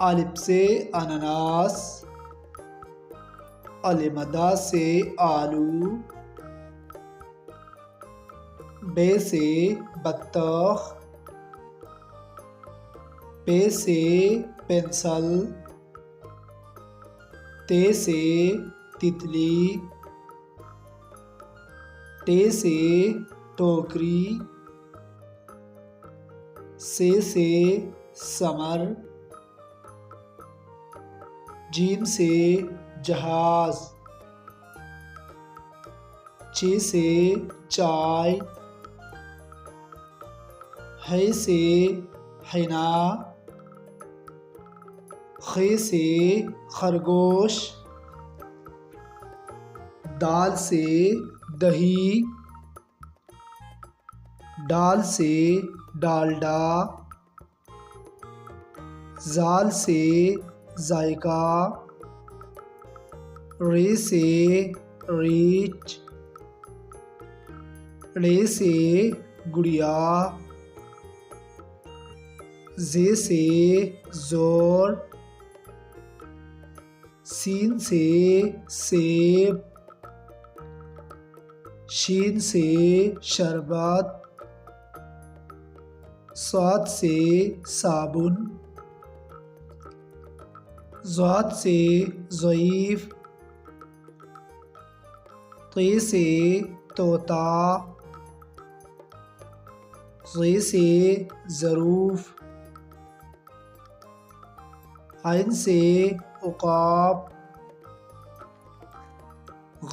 الف سے انناس، المدہ سے آلو، بے سے بطخ، پے سے پنسل، تے سے تتلی، ٹے سے ٹوکری، سے ثمر، جیم سے جہاز، چے سے چائے، ہے سے حنا، خے سے خرگوش، دال سے دہی، ڈال سے ڈالڈا، زال سے ذائقہ، رے سے ریچھ، ڑے سے گڑیا، زے سے زور، سین سے سیب، شین سے شربت، صاد سے صابن، ضاد سے ضعیف، طے سے طوطا، ظے سے ظروف، عین سے عقاب،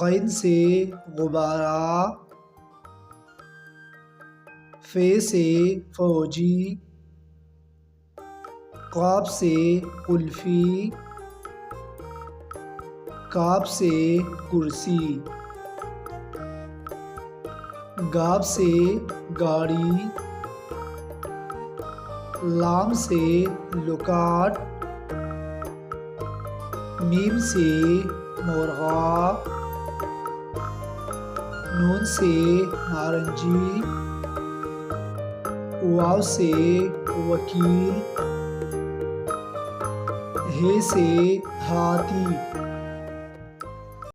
غین سے غبارہ، فے سے فوجی، قاف سے قلفی، کاف سے کرسی، گاف سے گاڑی، لام سے لکاٹ، میم سے مرغا، نون سے نارنجی، واو سے وکیل، ہے سے ہاتھی۔